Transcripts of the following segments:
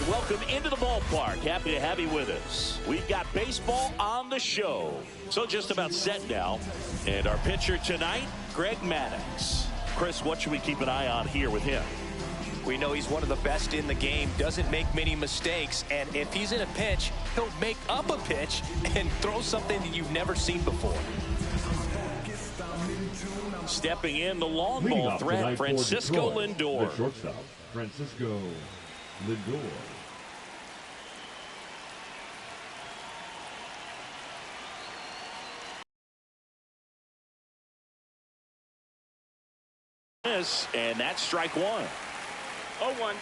and welcome into the ballpark. Happy to have you with us. We've got baseball on the show. So just about set now. And our pitcher tonight, Greg Maddux. Chris, what should we keep an eye on here with him? We know he's one of the best in the game, doesn't make many mistakes, and if he's in a pinch, he'll make up a pitch and throw something that you've never seen before. Stepping in, the long ball threat, Francisco Lindor. The shortstop, Francisco Lindor. And that's strike one. 0-1.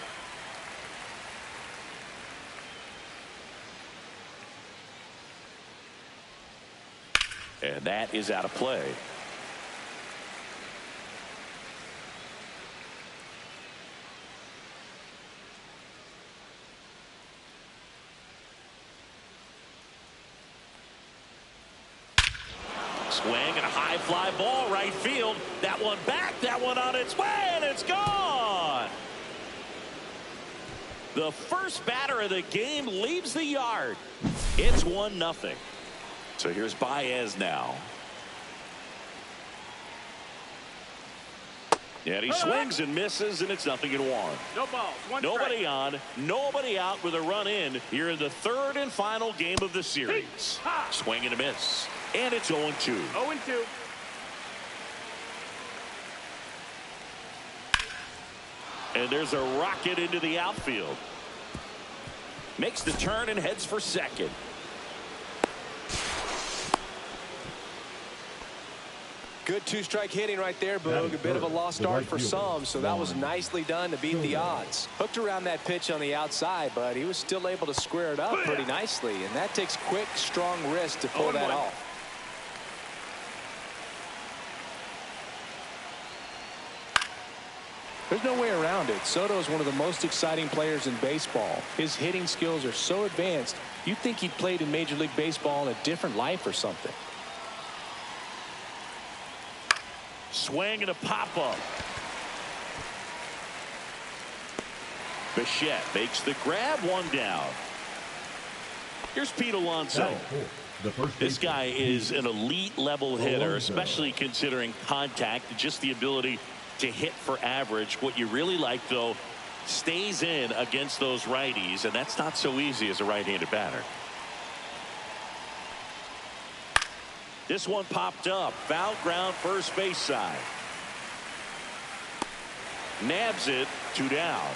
And that is out of play. Swing and a high fly ball right field. That one back, that one on its way, and it's gone. The first batter of the game leaves the yard. It's 1-0. So here's Baez now. And he swings and misses, and it's 0-1. No balls. Nobody on, nobody out with a run in here in the third and final game of the series. Swing and a miss. And it's 0-2. 0-2. And there's a rocket into the outfield. Makes the turn and heads for second. Good two-strike hitting right there, Boog. A bit of a lost start for some, so that was nicely done to beat the odds. Hooked around that pitch on the outside, but he was still able to square it up pretty nicely, and that takes quick, strong wrist to pull that off. There's no way around it. Soto is one of the most exciting players in baseball. His hitting skills are so advanced, you'd think he'd played in Major League Baseball in a different life or something. Swing and a pop-up. Bichette makes the grab, one down. Here's Pete Alonso. This guy is an elite level hitter, especially considering contact, just the ability to hit for average. What you really like, though, stays in against those righties, and that's not so easy as a right-handed batter. This one popped up. Foul ground, first base side. Nabs it, 2 down.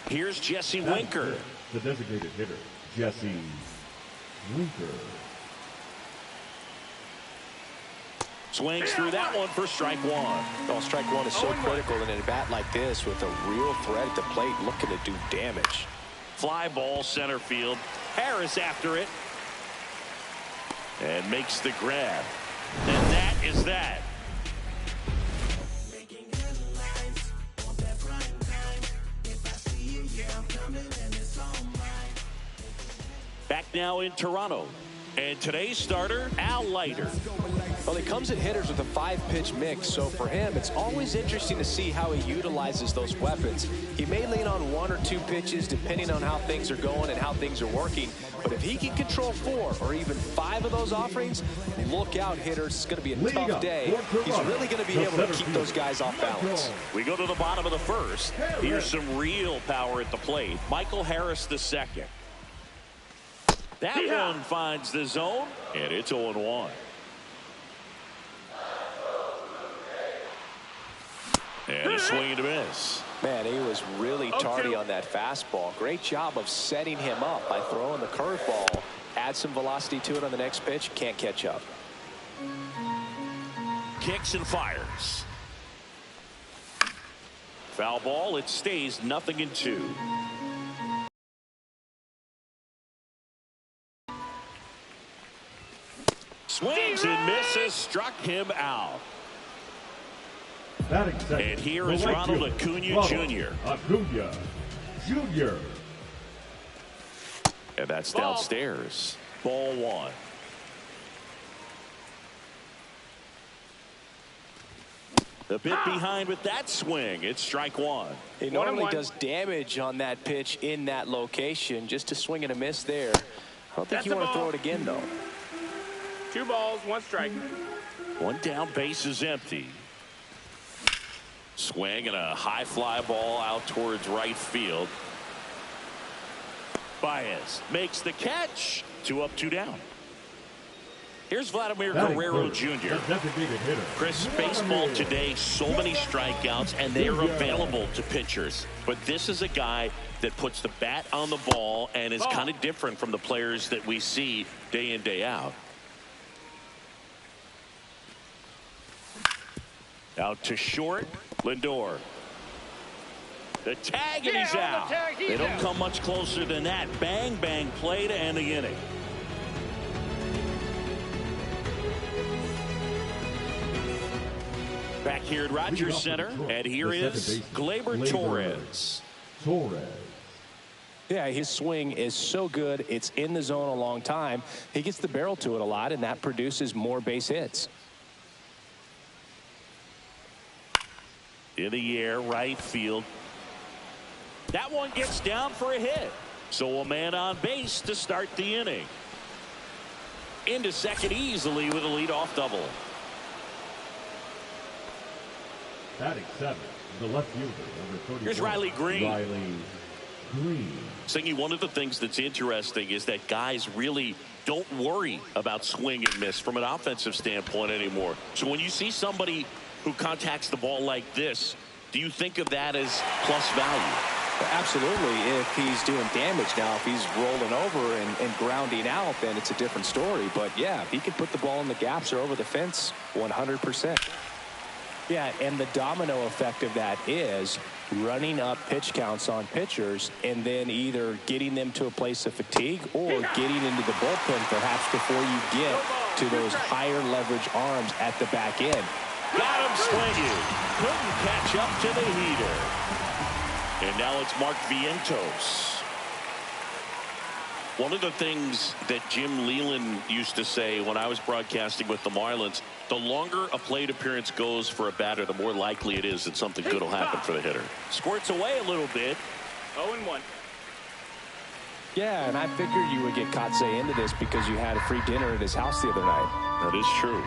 Here's Jesse Winker. The designated hitter, Jesse Winker. Swings through that one for strike one. Well, strike one is so critical in a bat like this with a real threat at the plate looking to do damage. Fly ball center field. Harris after it. And makes the grab. And that is that. Back now in Toronto. And today's starter, Al Leiter. Well, he comes at hitters with a 5-pitch mix, so for him, it's always interesting to see how he utilizes those weapons. He may lean on 1 or 2 pitches depending on how things are going and how things are working, but if he can control 4 or even 5 of those offerings, look out, hitters. It's going to be a tough day. He's really going to be able to keep those guys off balance. We go to the bottom of the first. Here's some real power at the plate. Michael Harris the second. That one finds the zone, and it's 0-1. And a swing and a miss. Man, he was really tardy on that fastball. Great job of setting him up by throwing the curveball. Add some velocity to it on the next pitch. Can't catch up. Kicks and fires. Foul ball. It stays 0-2. Swings and misses, struck him out. And here is Ronald Acuna Jr. Acuna Jr. And that's downstairs. Ball 1. A bit behind with that swing. It's strike one. He normally does damage on that pitch in that location. Just a swing and a miss there. I don't think you want to throw it again, though. 2 balls, 1 strike. One down, base is empty. Swing and a high fly ball out towards right field. Baez makes the catch. 2 up, 2 down. Here's Vladimir Guerrero Jr. Chris, baseball today, so many strikeouts, and they are available to pitchers. But this is a guy that puts the bat on the ball and is kind of different from the players that we see day in, day out. Out to short, Lindor. The tag, and he's out. They don't come much closer than that. Bang, bang play to end the inning. Back here at Rogers Center, and here is Gleyber Torres. Yeah, his swing is so good. It's in the zone a long time. He gets the barrel to it a lot, and that produces more base hits. In the air, right field. That one gets down for a hit. So a man on base to start the inning. Into second easily with a leadoff double. Batting 7, the left fielder, number 31. Here's Riley Green. Saying one of the things that's interesting is that guys really don't worry about swing and miss from an offensive standpoint anymore. So when you see somebody who contacts the ball like this, do you think of that as plus value? Absolutely, if he's doing damage. Now, if he's rolling over and grounding out, then it's a different story. But, yeah, if he can put the ball in the gaps or over the fence, 100%. Yeah, and the domino effect of that is running up pitch counts on pitchers and then either getting them to a place of fatigue or getting into the bullpen perhaps before you get to those higher leverage arms at the back end. Got him swinging. Couldn't catch up to the heater. And now it's Mark Vientos. One of the things that Jim Leland used to say when I was broadcasting with the Marlins, the longer a plate appearance goes for a batter, the more likely it is that something good will happen for the hitter. Squirts away a little bit. 0-1. Yeah, and I figured you would get Kotsay into this because you had a free dinner at his house the other night. That is true.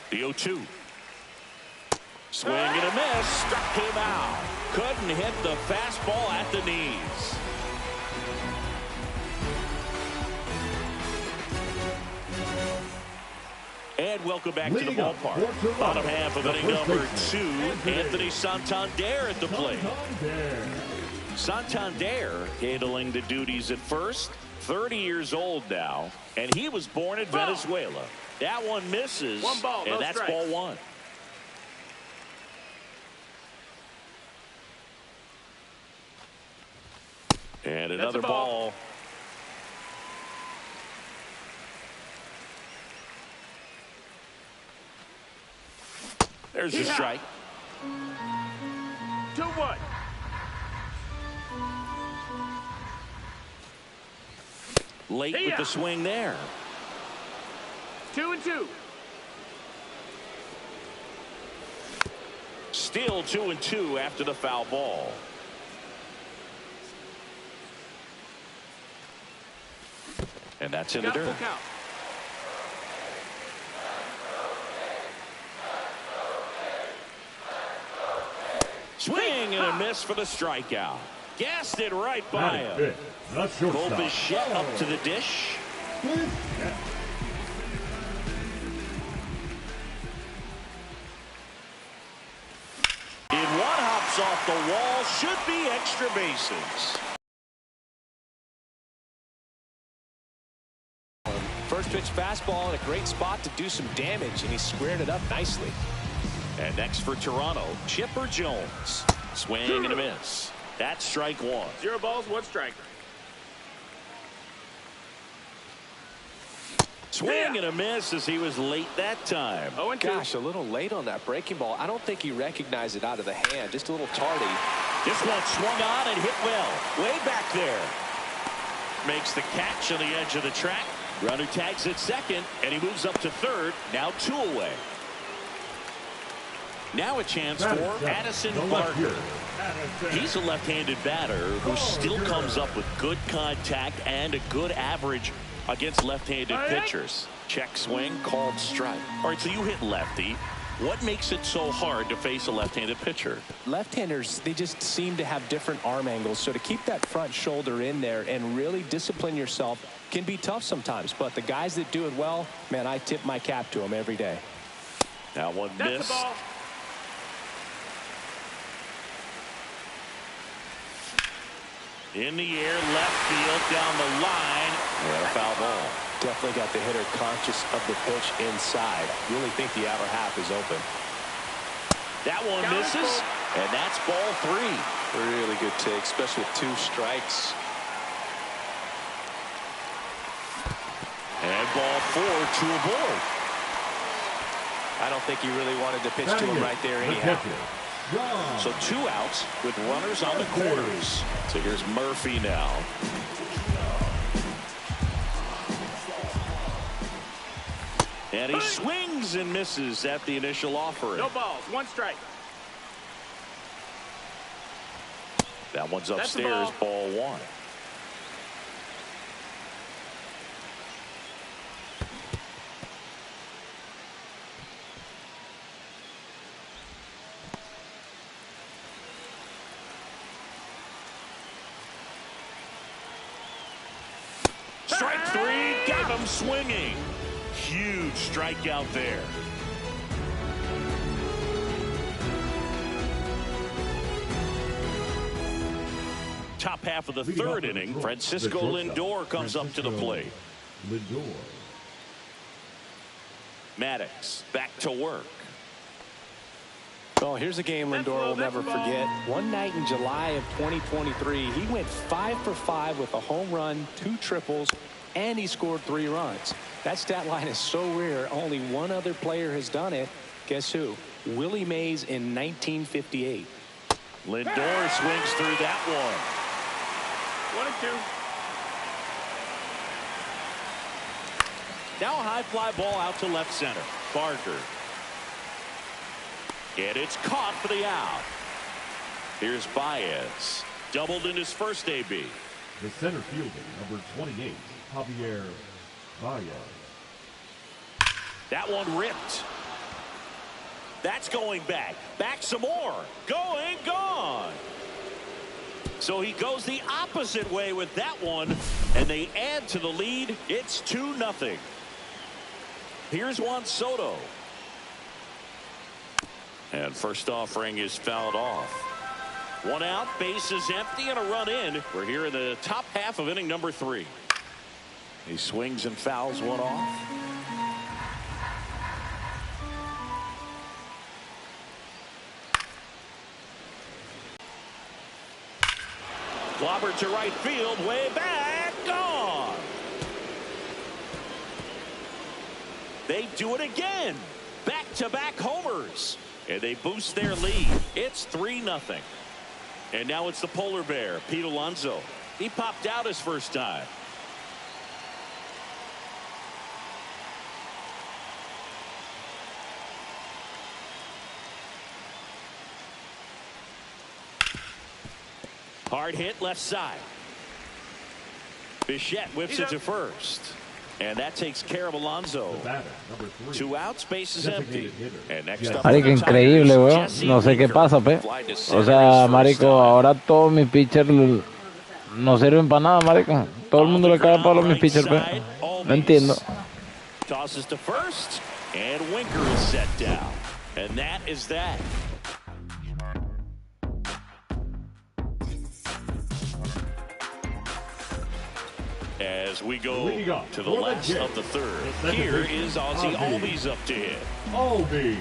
The 0-2. Swing and a miss. Struck him out. Couldn't hit the fastball at the knees. And welcome back to the ballpark. Bottom half of inning number 2. Anthony Santander at the plate. Santander handling the duties at first. 30 years old now. And he was born in Venezuela. That one misses. 1 ball, and that's strikes. ball 1. And another ball. There's the strike. 2-1. Late with the swing there. 2-2. Still 2-2 after the foul ball. And that's in the dirt. Swing and a miss for the strikeout. Gassed it right by him. Cole Bichette up to the dish. In one hops off the wall, should be extra bases. First pitch fastball in a great spot to do some damage, and he squared it up nicely. And next for Toronto, Chipper Jones. Swing and a miss. That's strike 1. 0 balls, 1 strike. Swing and a miss as he was late that time. 0-2. Gosh, a little late on that breaking ball. I don't think he recognized it out of the hand. Just a little tardy. This one swung on and hit well. Way back there. Makes the catch on the edge of the track. Runner tags at second, and he moves up to third. Now 2 away. Now a chance for Addison Barker. He's a left-handed batter who still comes up with good contact and a good average against left-handed pitchers. Check swing, called strike. All right, so you hit lefty. What makes it so hard to face a left-handed pitcher? Left-handers, they just seem to have different arm angles. So to keep that front shoulder in there and really discipline yourself can be tough sometimes. But the guys that do it well, man, I tip my cap to them every day. Now one missed. In the air, left field, down the line, and a foul ball. Definitely got the hitter conscious of the pitch inside. Really think the outer half is open. That one misses, and that's ball 3. Really good take, especially with 2 strikes. And ball 4, 2 aboard. I don't think he really wanted to pitch to him right there anyhow. So 2 outs with runners on the corners. So here's Murphy now. And he swings and misses at the initial offering. No balls, 1 strike. That one's upstairs, ball 1. Strike 3, got him swinging. Huge strikeout there. Top half of the 3rd inning, Francisco Lindor comes up to the plate. Maddox back to work. Well, here's a game Lindor will never forget. One night in July of 2023, he went 5 for 5 with a home run, 2 triples, and he scored 3 runs. That stat line is so rare, only one other player has done it. Guess who? Willie Mays in 1958. Lindor swings through that one. 1 and 2. Now a high fly ball out to left center. Barker. And it's caught for the out. Here's Baez. Doubled in his first AB. The center fielder, number 28, Javier Baez. That one ripped. That's going back. Back some more. Going, gone. So he goes the opposite way with that one, and they add to the lead. It's 2-0. Here's Juan Soto. And first offering is fouled off. 1 out, base is empty, and a run in. We're here in the top half of inning number 3. He swings and fouls one off. Clobber to right field, way back, gone. They do it again. Back-to-back homers. And they boost their lead. It's 3-0. And now it's the polar bear, Pete Alonso. He popped out his first time. Hard hit left side. Bichette whips it to first. And that takes care of Alonso. 2 outs, base is empty. And next up, marico, increíble, weón. No sé qué pasa, pe. O sea, marico, ahora todos mis pitchers no sirven para nada, marico. Todo el mundo le cae palo a mis pitchers, pe. No entiendo. Tosses to first, and Winker is set down. And that is that. As we go to the last of the 3rd. Here is Ozzie Albies up to hit. Albies.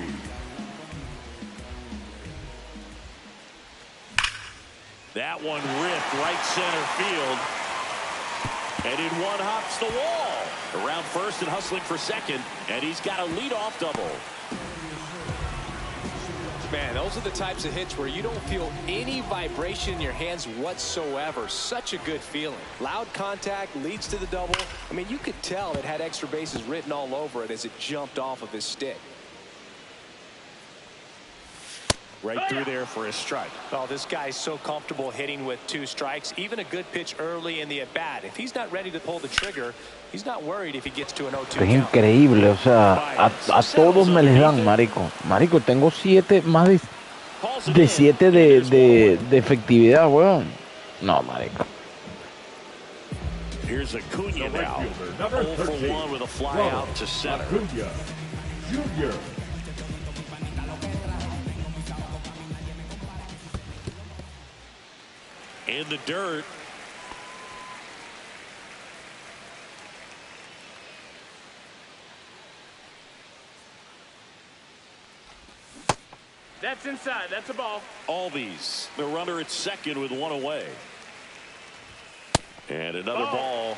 That one ripped right center field. And in one hops the wall. Around first and hustling for second. And he's got a leadoff double. Man, Those are the types of hits where you don't feel any vibration in your hands whatsoever. Such a good feeling. Loud contact leads to the double. I mean, you could tell it had extra bases written all over it as it jumped off of his stick. Right through there for a strike. Oh, this guy's so comfortable hitting with 2 strikes. Even a good pitch early in the at-bat. If he's not ready to pull the trigger, he's not worried if he gets to an 0-2 count. Es increíble, o sea, a todos me les dan, marico. Marico, tengo 7, más de 7 de efectividad, weón. No, marico. Here's Acuna now. 0 for 1 with a fly out to center. Acuna Jr. In the dirt. That's inside. That's a ball. Albies, the runner at second with 1 away. And another ball.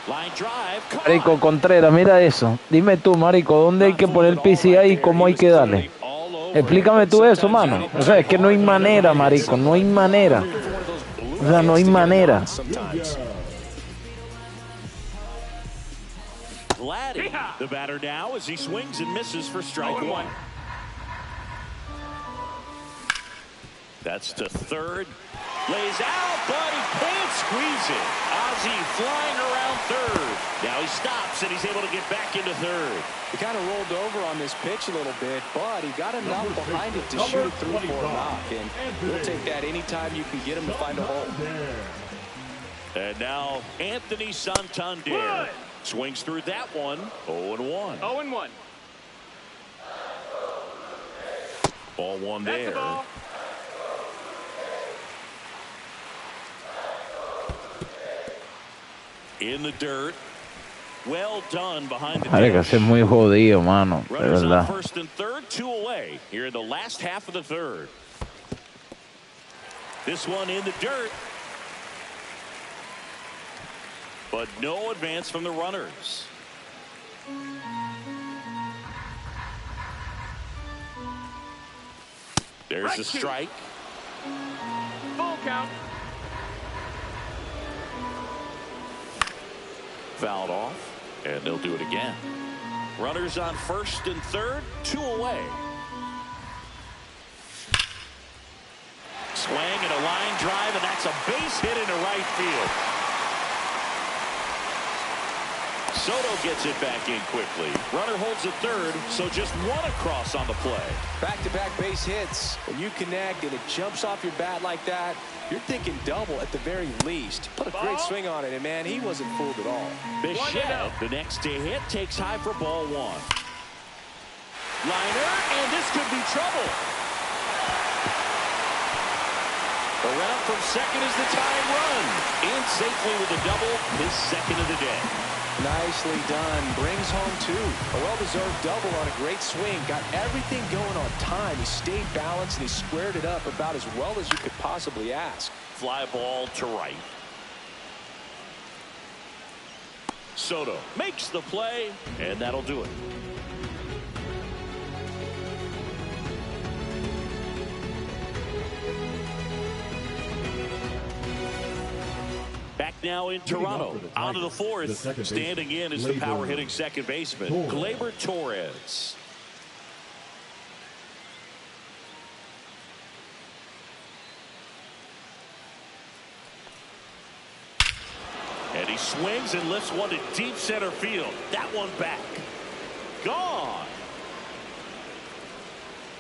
Line drive. Marico Contreras, mira eso. Dime tú, marico, ¿dónde hay que poner PCI y cómo hay que darle? Explícame tú eso, mano. O sea, es que no hay manera, marico. No hay manera. O sea, no hay manera. Vladdy, the batter now as he swings and misses for strike 1. That's to third. Lays out, but he can't squeeze it. Ozzie flying around third. Now he stops, and he's able to get back into third. He kind of rolled over on this pitch a little bit, but he got enough behind it to shoot it through for a knock. And he'll take that anytime you can get him to find a hole. And now Anthony Santander swings through that one. 0-1. 0-1. Ball 1 there. That's the ball. In the dirt. Well done behind the Marico, ese es muy jodido, mano. De Runners verdad. on first and third, 2 away here in the last half of the third. This one in the dirt. But no advance from the runners. There's a strike. Full count. Fouled off, and they'll do it again. Runners on first and third, 2 away. Swing and a line drive, and that's a base hit into right field. Soto gets it back in quickly. Runner holds at third, so just 1 across on the play. Back-to-back base hits. When you connect and it jumps off your bat like that, you're thinking double at the very least. Put a great swing on it, and man, he wasn't fooled at all. Bichette, the next to hit, takes high for ball 1. Liner, and this could be trouble. Around from second is the tying run. In safely with a double, his second of the day. Nicely done. Brings home 2. A well-deserved double on a great swing. Got everything going on time. He stayed balanced, and he squared it up about as well as you could possibly ask. Fly ball to right. Soto makes the play, and that'll do it. Back now in Toronto. On to the fourth. Standing in is the power-hitting second baseman, Gleyber Torres. And he swings and lifts one to deep center field. That one back. Gone.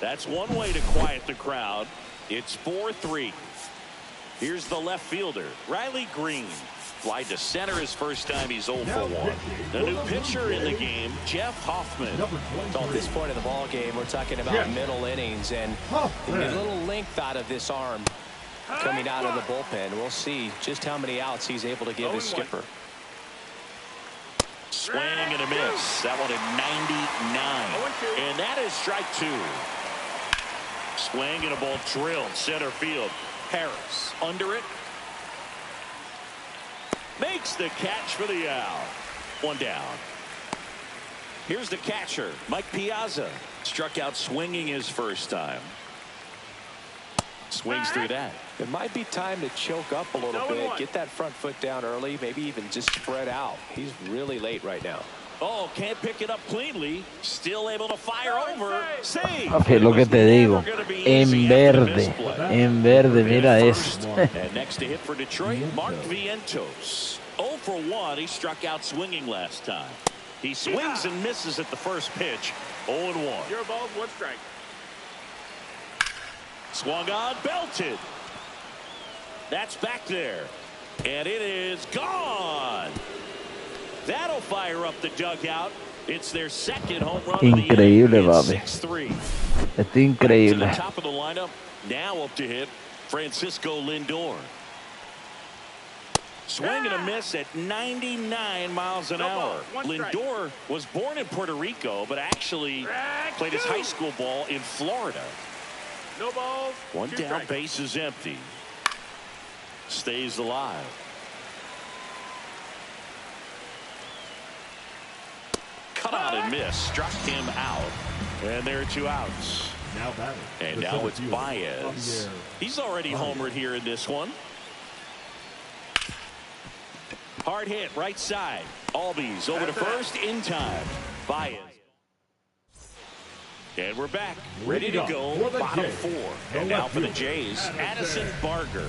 That's one way to quiet the crowd. It's 4-3. Here's the left fielder, Riley Green. Fly to center his first time he's 0 for 1. The new pitcher in the game, Jeff Hoffman. So at this point of the ball game, we're talking about middle innings, and you get a little length out of this arm coming out of the bullpen. We'll see just how many outs he's able to give his skipper. Swing and a miss. That one at 99. And that is strike 2. Swing and a ball drilled center field. Harris under it. Makes the catch for the out. One down. Here's the catcher, Mike Piazza. Struck out swinging his first time. Swings through that. It might be time to choke up a little bit. Get that front foot down early. Maybe even just spread out. He's really late right now. Oh, can't pick it up cleanly. Still able to fire over. Save. Okay, lo que te digo. En verde, mira esto. And next to hit for Detroit, Mark Vientos. 0 for 1. He struck out swinging last time. He swings and misses at the first pitch. 0 and 1. Your ball, 1 strike. Swung on, belted. That's back there. And it is gone. That'll fire up the dugout. It's their second home run Increíble, of the papi. 6-3. Está increíble. To the top of the lineup. Now up to hit Francisco Lindor. Swing and a miss at 99 miles an hour. Lindor was born in Puerto Rico, but actually played his high school ball in Florida. No balls. 1 down, base is empty. Stays alive. Cut out and miss. Struck him out. And there are 2 outs. Now batting. And now it's Baez. He's already homered here in this one. Hard hit, right side. Albies over to first in time. Baez. And we're back. Ready to go. Bottom 4. And now for the Jays, Addison Barger.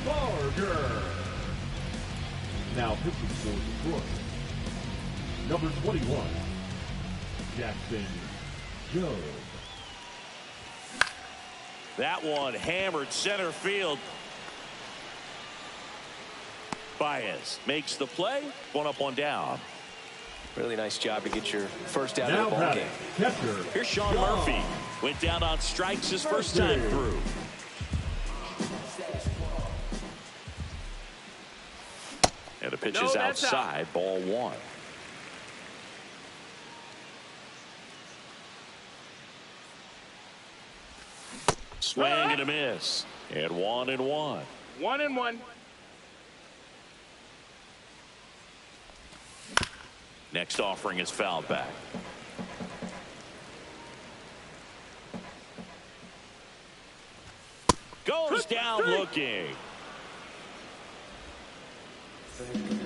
Barger. Now pitching for Detroit. Number 21, Jackson Joe. That one hammered center field. Baez makes the play. 1 up, 1 down. Really nice job to get your first out of the ball game. Catcher. Here's Sean Murphy. Went down on strikes his first time through. And the pitch is outside. Ball 1. Swing and a miss. And 1 and 1. 1 and 1. Next offering is fouled back. Goes down looking.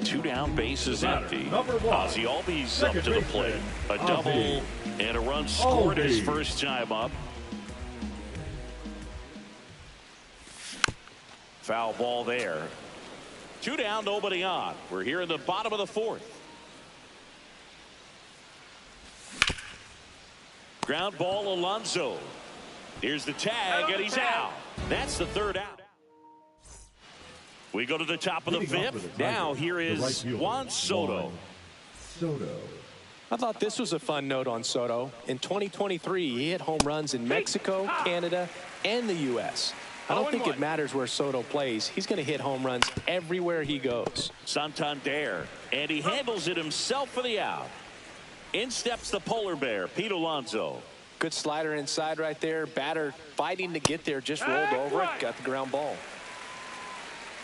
2 down, bases empty. Ozzie Albies up to the plate. A double and a run scored his first time up. Foul ball there. 2 down, nobody on. We're here in the bottom of the 4th. Ground ball, Alonso. Here's the tag, and he's out. That's the 3rd out. We go to the top of the 5th. Now here is Juan Soto. I thought this was a fun note on Soto. In 2023, he hit home runs in Mexico, Canada, and the U.S. I don't think it matters where Soto plays. He's going to hit home runs everywhere he goes. Santander, and he handles it himself for the out. In steps the polar bear, Pete Alonso. Good slider inside right there. Batter fighting to get there, just rolled over it, got the ground ball.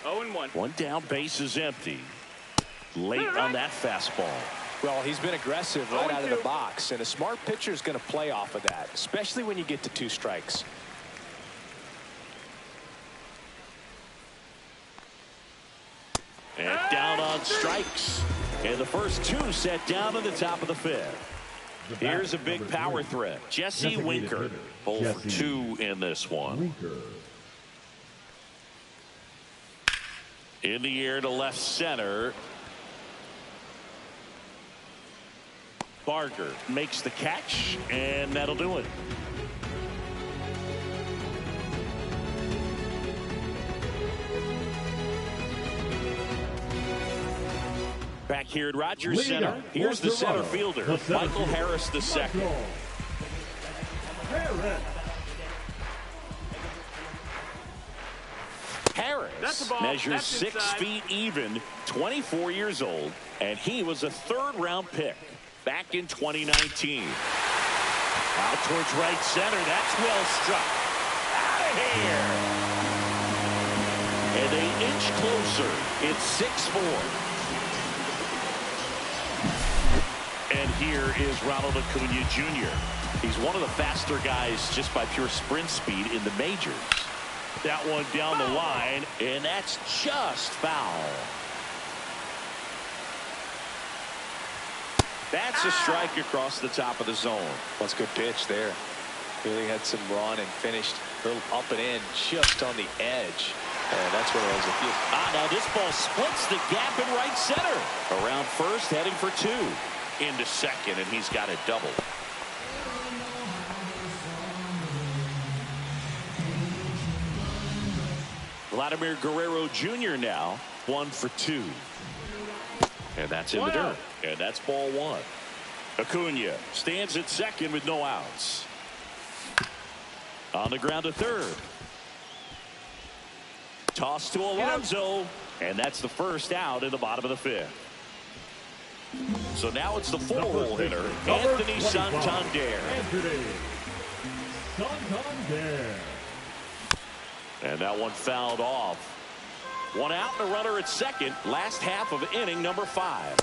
0 and 1. 1 down, base is empty. Late on that fastball. Well, he's been aggressive right out of the box, and a smart pitcher is going to play off of that, especially when you get to 2 strikes. And down on strikes. And the first 2 set down in the top of the 5th. Here's a big power threat. Jesse Winker. 0 for 2 in this one. In the air to left center. Barger makes the catch, and that'll do it. Back here at Rogers Center, here's the center fielder, Michael Harris II. Harris measures 6 feet even, 24 years old, and he was a 3rd-round pick back in 2019. Out towards right center, that's well struck. hair. And they inch closer. It's 6-4. And here is Ronald Acuna Jr. He's one of the faster guys just by pure sprint speed in the majors. That one down the line, and that's just foul. That's a strike across the top of the zone. That's a good pitch there. Really had some run and finished a little up and in just on the edge. And that's where it was a few. Now this ball splits the gap in right center. Around first, heading for 2. Into second, and he's got a double. Vladimir Guerrero Jr. now 1 for 2. And that's in the dirt. And that's ball 1. Acuna stands at second with no outs. On the ground to third. Toss to Alonso. And that's the first out in the bottom of the 5th. So now it's the 4-hole hitter, Anthony Santander. And that one fouled off. 1 out and a runner at second. Last half of inning number 5.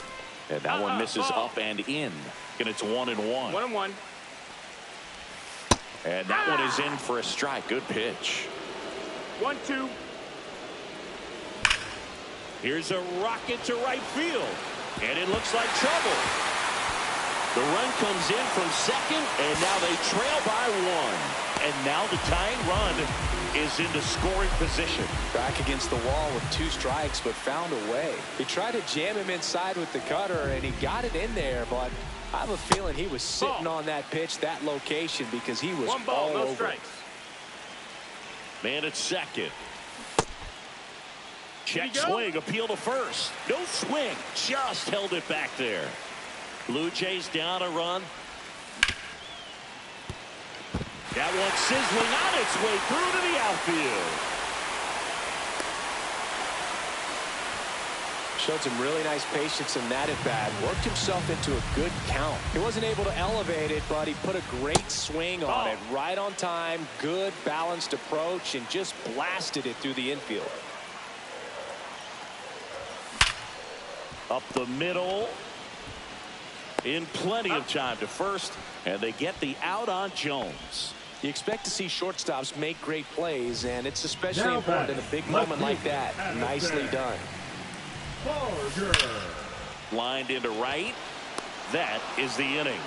And that one misses up and in. And it's 1-1. 1-1. And that one is in for a strike. Good pitch. 1-2. Here's a rocket to right field. And it looks like trouble. The run comes in from second, and now they trail by 1. And now the tying run is into scoring position. Back against the wall with 2 strikes, but found a way. He tried to jam him inside with the cutter, and he got it in there, but I have a feeling he was sitting on that pitch, that location, because he was 1 ball, all no over. strikes. Man at second. Check swing, appeal to first. No swing, just held it back there. Blue Jays down a run. That one sizzling on its way through to the outfield. Showed some really nice patience in that at bat. Worked himself into a good count. He wasn't able to elevate it, but he put a great swing on it. Right on time, good balanced approach, and just blasted it through the infield. Up the middle. In plenty of time to first, and they get the out on Jones. You expect to see shortstops make great plays, and it's especially important in a big moment like that. Nicely done. Lined into right. That is the inning.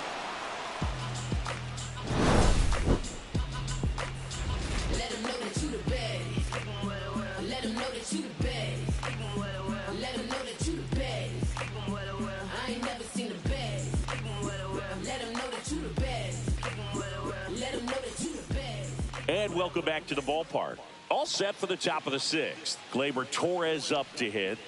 Let them know that you the best. Let them know that you the best. Let them know that you the best. I ain't never seen the best. Let them know that you the best. Let them know that you the best. And welcome back to the ballpark. All set for the top of the 6th. Gleyber Torres up to hit.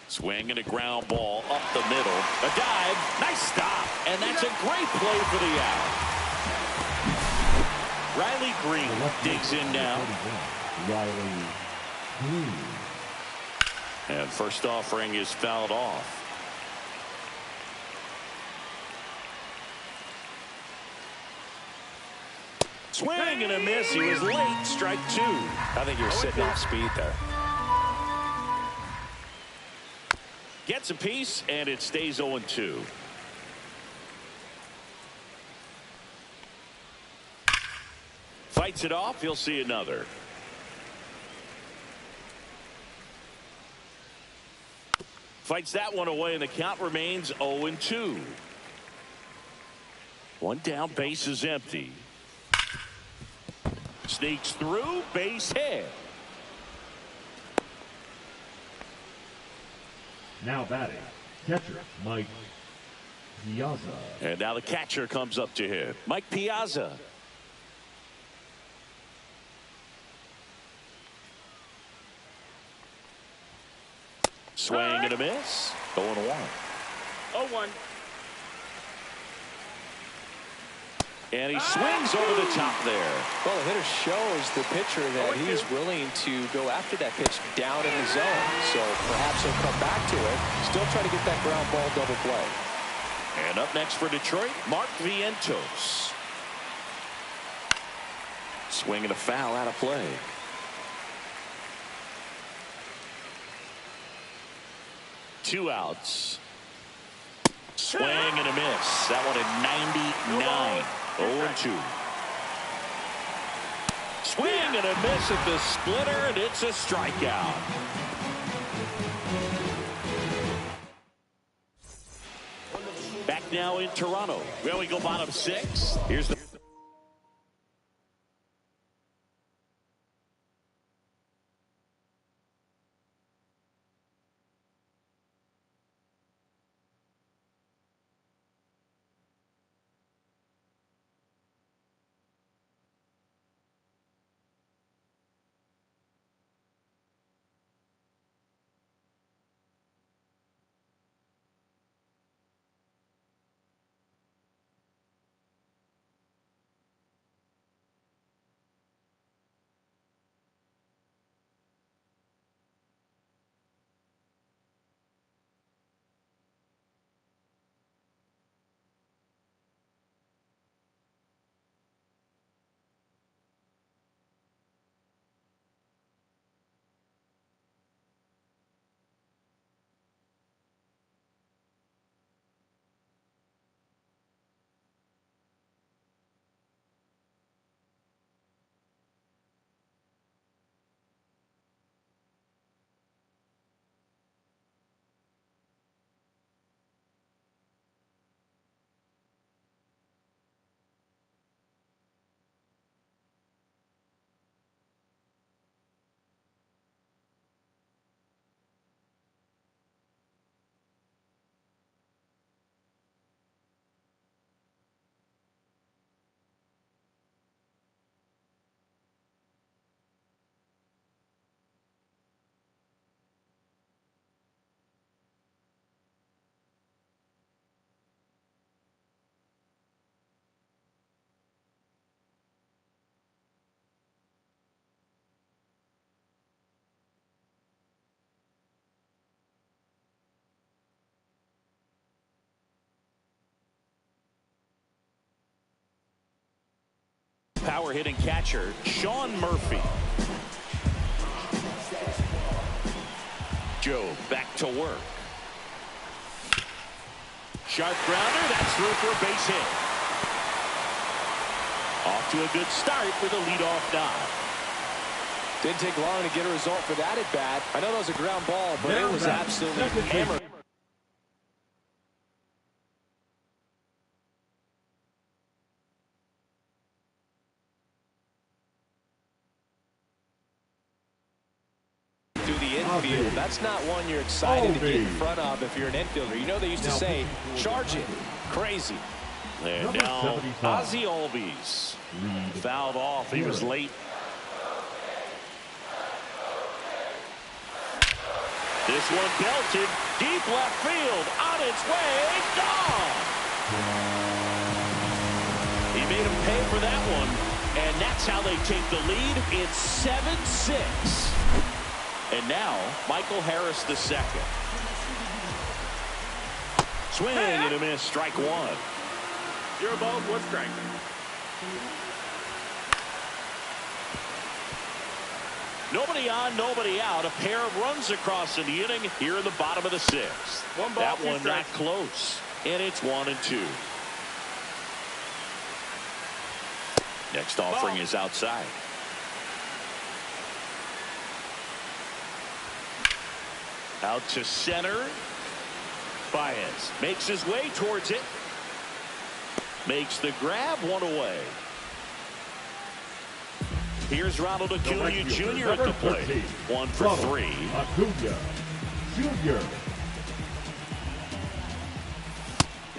Swing and a ground ball up the middle. A dive. Nice stop. And that's a great play for the out. Riley Green digs in now. Riley Green. And first offering is fouled off. Swing and a miss. He was late. Strike 2. I think you're sitting off speed there. Gets a piece, and it stays 0-2. Fights it off. He'll see another. Fights that one away, and the count remains 0-2. 1 down, base is empty. Sneaks through, base hit. Now batting, catcher Mike Piazza. And now the catcher comes up to hit. Mike Piazza. Swing and a miss. 0-1. 0-1. And he swings over the top there. Well, the hitter shows the pitcher that he's willing to go after that pitch down in the zone. So perhaps he'll come back to it. Still trying to get that ground ball double play. And up next for Detroit, Mark Vientos. Swing and a foul out of play. Two outs. Swing and a miss. That one at 99. 0-2. Swing and a miss at the splitter, and it's a strikeout. Back now in Toronto. Well, we go bottom six. Here's the power hitting catcher, Sean Murphy. Joe back to work. Sharp grounder, that's through for a base hit. Off to a good start with a leadoff dive. Didn't take long to get a result for that at bat. I know that was a ground ball, but it was absolutely hammered. Infield. That's not one you're excited to get in front of if you're an infielder. You know they used to say, charge it. Crazy. And now Ozzie Albies fouled off. He was late. This one belted deep left field. On its way. Gone. He made him pay for that one. And that's how they take the lead. It's 7-6. And now, Michael Harris the second. Swing and a miss, strike one. 0 balls, 1 strike. Nobody on, nobody out. A pair of runs across in the inning here in the bottom of the sixth. 1 ball, that 2 one strikes. not close. And it's 1-2. Next offering is outside. Out to center. Baez makes his way towards it. Makes the grab, one away. Here's Ronald Acuna Jr. at the plate. 1 for 3. Acuna Jr.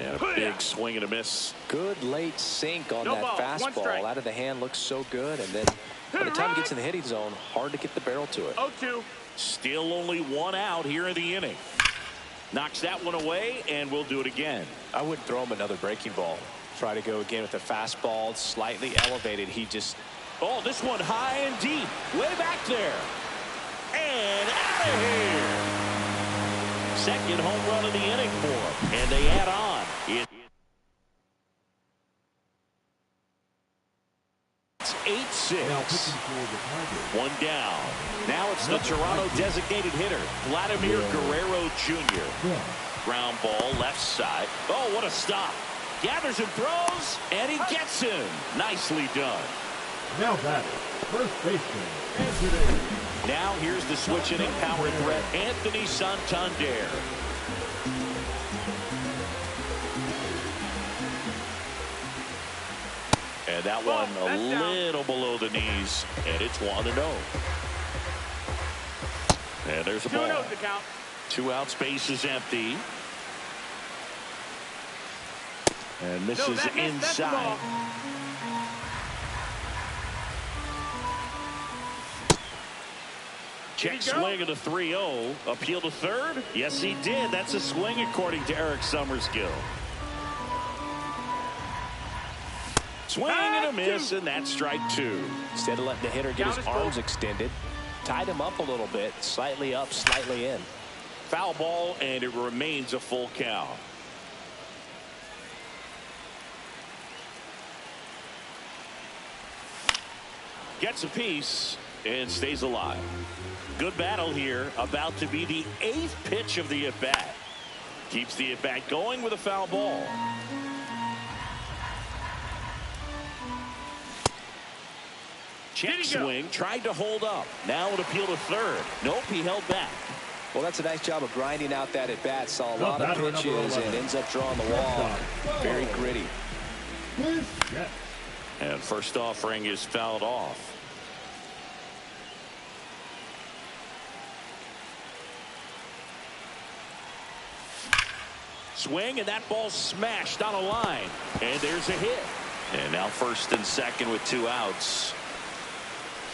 And a big swing and a miss. Good late sink on that balls, 1 fastball. strike. Out of the hand looks so good. And then by the time it gets in the hitting zone, hard to get the barrel to it. 0-2. Still only 1 out here in the inning. Knocks that one away, and we'll do it again. I wouldn't throw him another breaking ball. Try to go again with the fastball, slightly elevated. He just... Oh, this one high and deep. Way back there. And out of here. Second home run of the inning for him. And they add on. It's 6. One down. Now it's the Toronto designated hitter, Vladimir Guerrero Jr. Ground ball left side. Oh, what a stop. Gathers and throws, and he gets him. Nicely done. Now batting, first baseman, Anthony. Now here's the switch inning power threat, Anthony Santander. And that one a little below the knees, and it's 1-0. And there's a ball. 2 out, space is empty. And misses inside. Check swing at a 3-0. Appeal to third? Yes, he did. That's a swing according to Eric Summerskill. Swing and a miss, and that's strike 2. Instead of letting the hitter get his arms extended, tied him up a little bit, slightly up, slightly in. Foul ball, and it remains a full count. Gets a piece and stays alive. Good battle here. About to be the 8th pitch of the at-bat. Keeps the at-bat going with a foul ball. Check swing, tried to hold up. Now an appeal to third. Nope, he held back. Well, that's a nice job of grinding out that at-bat. Saw a lot of pitches and ends up drawing the wall. Very gritty. And first offering is fouled off. Swing, and that ball smashed on a line. And there's a hit. And now first and second with 2 outs.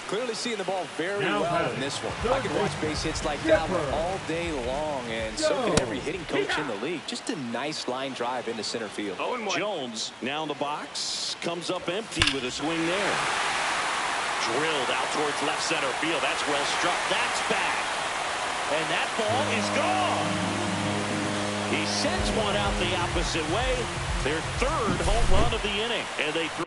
Clearly seeing the ball very well in this one. I could watch base hits like that one all day long, and so can every hitting coach in the league. Just a nice line drive into center field. Jones now in the box, comes up empty with a swing there. Drilled out towards left center field. That's well struck. That's back. And that ball is gone. He sends one out the opposite way. Their 3rd home run of the inning. And they throw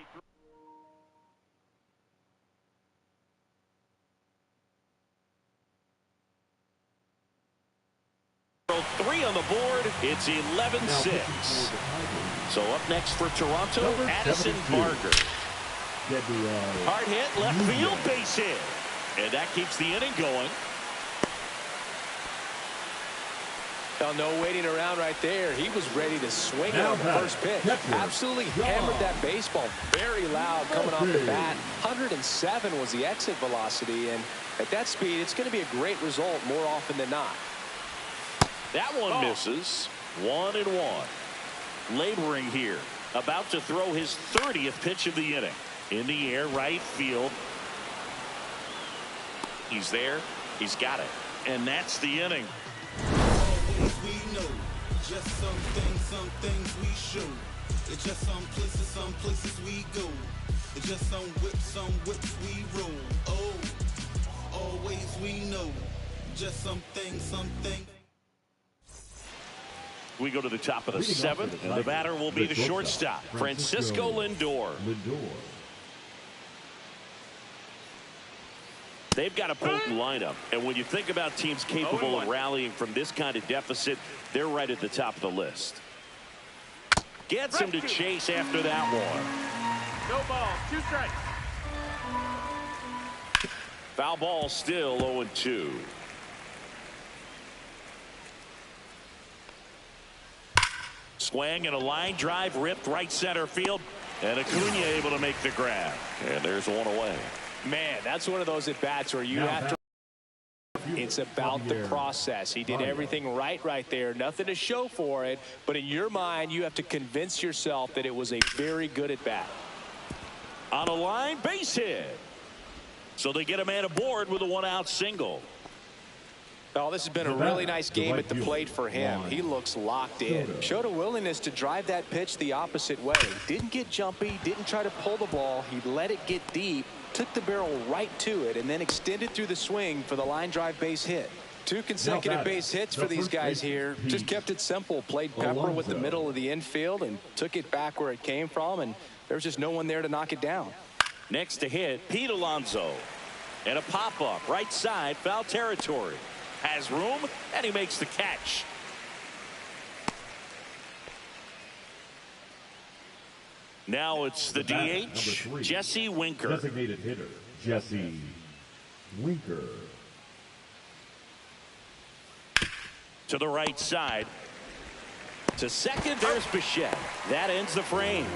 3 on the board. It's 11-6. So up next for Toronto, Addison Barger. Hard hit, left field, base hit. And that keeps the inning going. Well, no waiting around right there. He was ready to swing it on the first pitch. Absolutely hammered that baseball very loud coming off the bat. 107 was the exit velocity, and at that speed, it's going to be a great result more often than not. That one misses. 1-1. Laboring here. About to throw his 30th pitch of the inning. In the air, right field. He's there. He's got it. And that's the inning. We know just some things we show. It's just some places we go. It's just some whips we roll. Oh, always we know just some things. We go to the top of the 7th, and the batter will be the shortstop, Francisco Lindor. They've got a potent lineup, and when you think about teams capable of rallying from this kind of deficit, they're right at the top of the list. Gets him to chase after that one. No ball, 2 strikes. Foul ball still 0-2. Swing and a line drive ripped right center field, and Acuna able to make the grab. And there's one away. Man, that's one of those at-bats where you have to. It's about the process. He did everything right there. Nothing to show for it. But in your mind, you have to convince yourself that it was a very good at-bat. On a line, base hit. So they get a man aboard with a 1-out single. Oh, this has been a really nice game at the plate for him. He looks locked in. Showed a willingness to drive that pitch the opposite way. Didn't get jumpy, didn't try to pull the ball. He let it get deep, took the barrel right to it, and then extended through the swing for the line drive base hit. 2 consecutive base hits for these guys here. Just kept it simple. Played pepper with the middle of the infield and took it back where it came from, and there's just no one there to knock it down. Next to hit, Pete Alonso. And a pop-up, right side, foul territory. Has room, and he makes the catch. Now it's the DH, Jesse Winker. Designated hitter, Jesse Winker. To the right side. To second, there's Bichette. That ends the frame.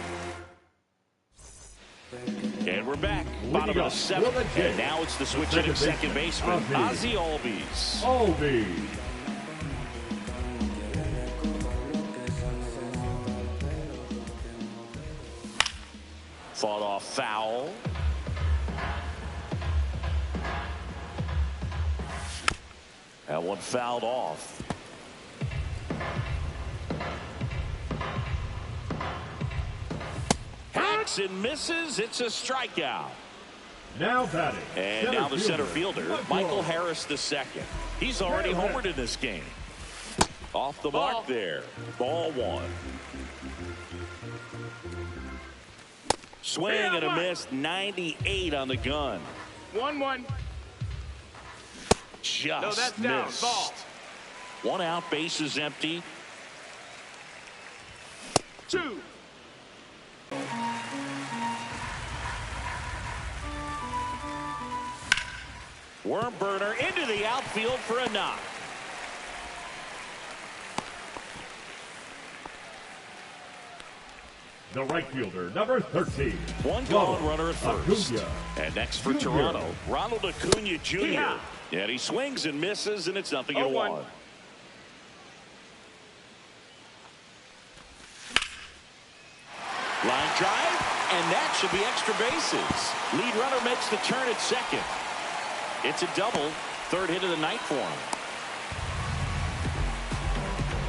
And we're back. Bottom of the seventh. And now it's the switch hitting second baseman, Ozzie Albies. Fought off foul. That one fouled off. Hacks and misses. It's a strikeout. Now batting. And now the center fielder, Michael Harris II. He's already homered in this game. Off the mark there. Ball one. Swing and a miss. 98 on the gun. 1-1. Just missed. Ball. One out, bases empty. 2. Worm burner into the outfield for a knock. The right fielder, number 13. One gone, runner at first. Acuna And next for Jr. Toronto, Ronald Acuna Jr. Yeah. And he swings and misses, and it's 0-1. Line drive, and that should be extra bases. Lead runner makes the turn at second. It's a double. Third hit of the night for him.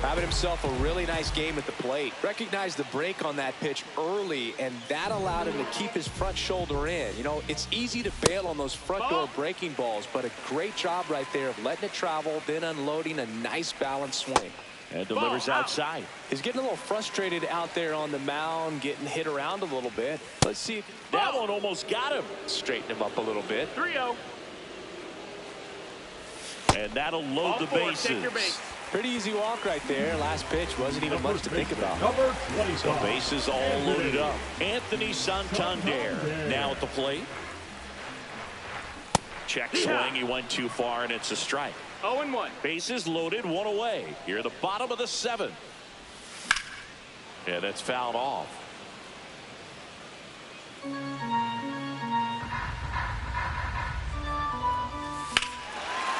Having himself a really nice game at the plate. Recognized the break on that pitch early, and that allowed him to keep his front shoulder in. You know, it's easy to bail on those front door breaking balls, but a great job right there of letting it travel, then unloading a nice balanced swing. And delivers outside. He's getting a little frustrated out there on the mound, getting hit around a little bit. Let's see if that one almost got him. Straighten him up a little bit. 3-0. And that'll load the bases. Take your base. Pretty easy walk right there. Last pitch wasn't even much to think about. Number 25. So bases all loaded up. Anthony Santander now at the plate. Check swing. He went too far, and it's a strike. 0-1. Bases loaded, one away. Here at the bottom of the seventh. And that's fouled off.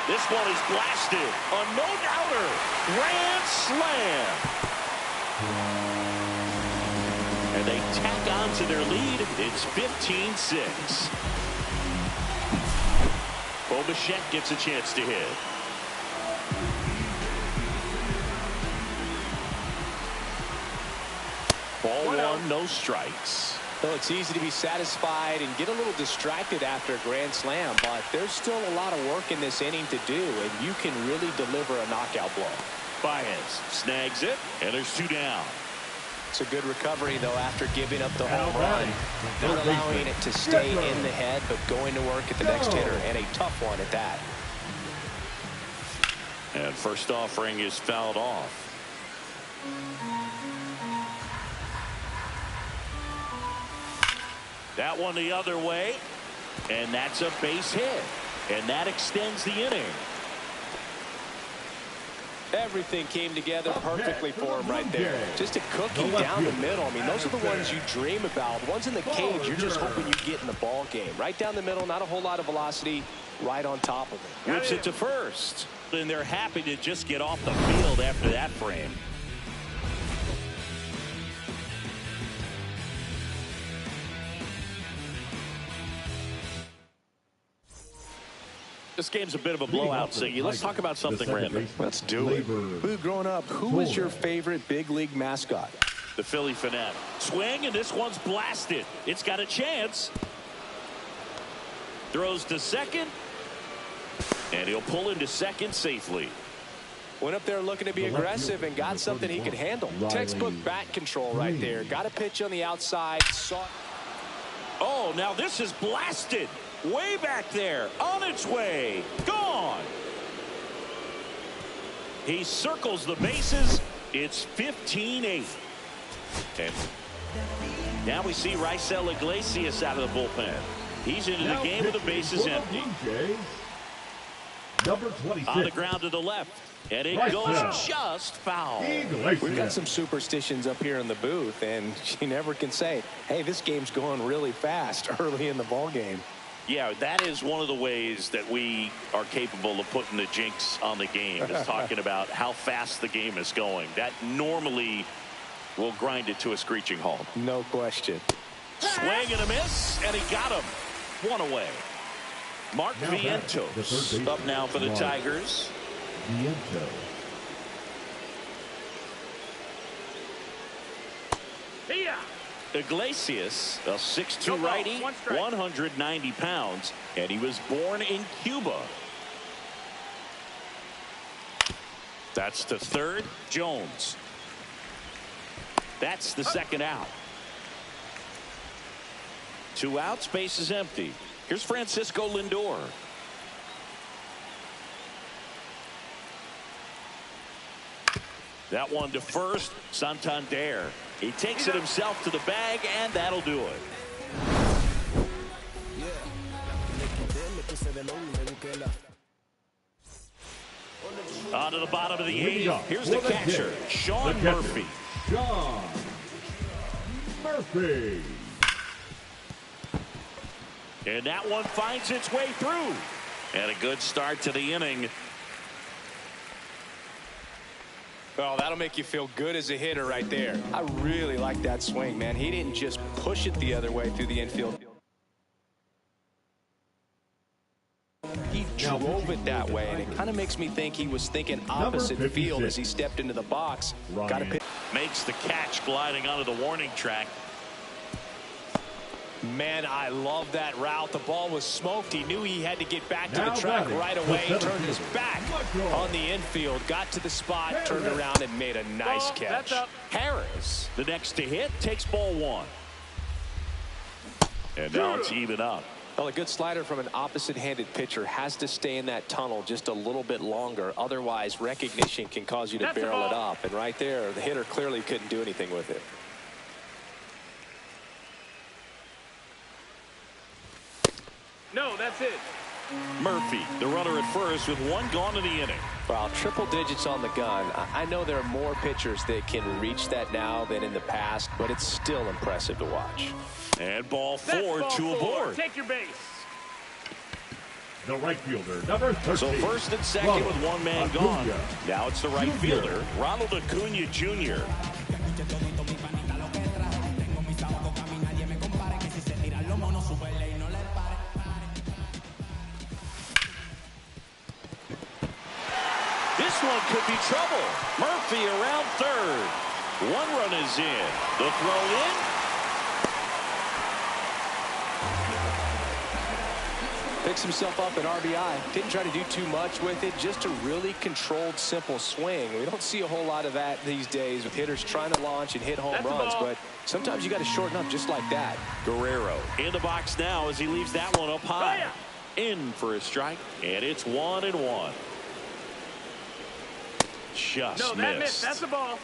This one is blasted. A no-doubter. Grand slam. And they tack on to their lead. It's 15-6. Bichette gets a chance to hit. Ball one, no strikes. Well, it's easy to be satisfied and get a little distracted after a grand slam, but there's still a lot of work in this inning to do, and you can really deliver a knockout blow. Baez snags it, and there's 2 down. It's a good recovery, though, after giving up the home run. Not allowing it to stay in the head, but going to work at the next hitter, and a tough one at that. And first offering is fouled off. That one the other way, and that's a base hit, and that extends the inning. Everything came together perfectly for him right there. Just a cookie down the middle. I mean, those are the ones you dream about. Ones in the cage, you're just hoping you get in the ball game. Right down the middle, not a whole lot of velocity, right on top of it. Whips it to first, and they're happy to just get off the field after that frame. This game's a bit of a blowout, Siggy. Let's talk about something random. Let's do it. Boo, growing up, who was your favorite big league mascot? The Philly Fanatic. Swing, and this one's blasted. It's got a chance. Throws to second, and he'll pull into second safely. Went up there looking to be aggressive and got something he could handle. Textbook bat control right there. Got a pitch on the outside. Saw Oh, now this is blasted. Way back there. On its way. Gone. He circles the bases. It's 15-8. And now we see Raisel Iglesias out of the bullpen. He's into the game with the bases empty. Number 26. On the ground to the left. And it goes just foul. We've got some superstitions up here in the booth, and you never can say, hey, this game's going really fast early in the ball game. Yeah, that is one of the ways that we are capable of putting the jinx on the game, is talking about how fast the game is going. That normally will grind it to a screeching halt. No question. Swing and a miss, and he got him. One away. Mark Vientos up now for the Tigers. Vientos. Iglesias, a 6'2" righty, 190 pounds, and he was born in Cuba. That's the third. Jones. That's the second out. 2 outs, base is empty. Here's Francisco Lindor. That one to first. Santander. He takes it himself to the bag, and that'll do it. On to the bottom of the 8th. Here's the catcher, Sean Murphy. Sean Murphy. And that one finds its way through. And a good start to the inning. Well, that'll make you feel good as a hitter right there. I really like that swing, man. He didn't just push it the other way through the infield. He drove it that way, and it kind of makes me think he was thinking opposite field as he stepped into the box. Got to pick. Makes the catch gliding onto the warning track. Man, I love that route. The ball was smoked. He knew he had to get back to the track right away. He turned his back on the infield, got to the spot, turned around, and made a nice catch. Harris, the next to hit, takes ball 1. And now it's even up. Well, a good slider from an opposite-handed pitcher has to stay in that tunnel just a little bit longer. Otherwise, recognition can cause you to barrel it up. And right there, the hitter clearly couldn't do anything with it. No, that's it. Murphy, the runner at first with 1 gone in the inning. Well, triple digits on the gun. I know there are more pitchers that can reach that now than in the past, but it's still impressive to watch. And ball 4, 2 aboard. Take your base. The right fielder, number 13. So first and second with 1 man gone. Now it's the right fielder, Ronald Acuna Jr. This one could be trouble. Murphy around third. 1 run is in. The throw in. Picks himself up an RBI. Didn't try to do too much with it. Just a really controlled, simple swing. We don't see a whole lot of that these days with hitters trying to launch and hit home runs. But sometimes you got to shorten up just like that. Guerrero in the box now as he leaves that one up high. In for a strike. And it's 1-1. Just missed. That's the ball.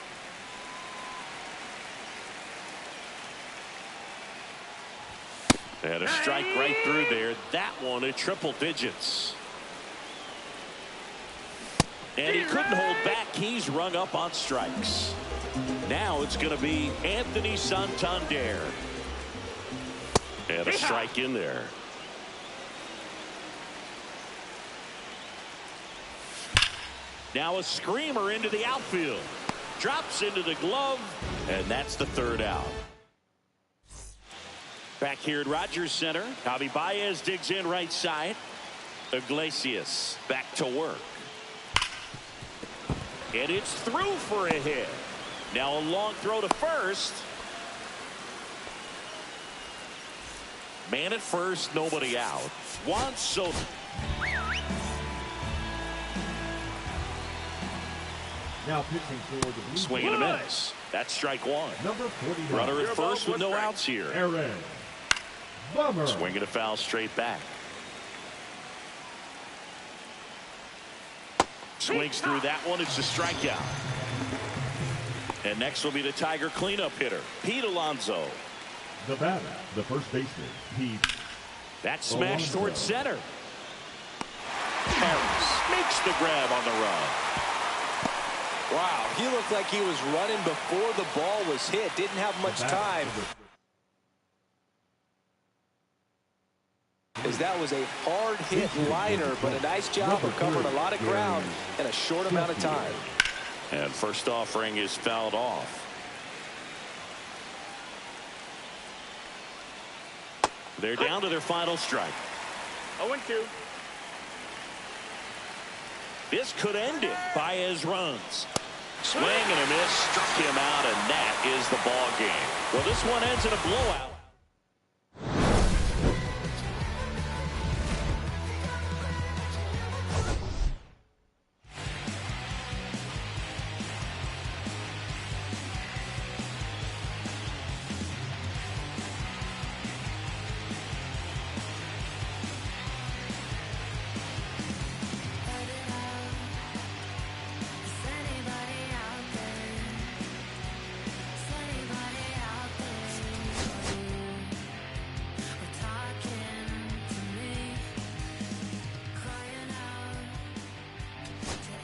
And a strike right through there. That one at triple digits. And he couldn't hold back. He's rung up on strikes. Now it's going to be Anthony Santander. And a strike in there. Now a screamer into the outfield. Drops into the glove. And that's the 3rd out. Back here at Rogers Center, Javi Baez digs in right side. Iglesias back to work. And it's through for a hit. Now a long throw to first. Man at first, nobody out. Juan Soto. Now pitching for the Blue Swing and a miss. That's strike 1. Number 49. Runner at first with no outs here. Aaron Bummer. Swinging a foul straight back. Swings through that one. It's a strikeout. And next will be the Tiger cleanup hitter, Pete Alonso. The batter, the first baseman, Pete. That smash towards center. Harris makes the grab on the run. Wow, he looked like he was running before the ball was hit. Didn't have much time. As that was a hard hit liner, but a nice job of covering a lot of ground in a short amount of time. And first offering is fouled off. They're down to their final strike. 0-2. This could end it. Baez runs. Swing and a miss. Struck him out, and that is the ball game. Well, this one ends in a blowout.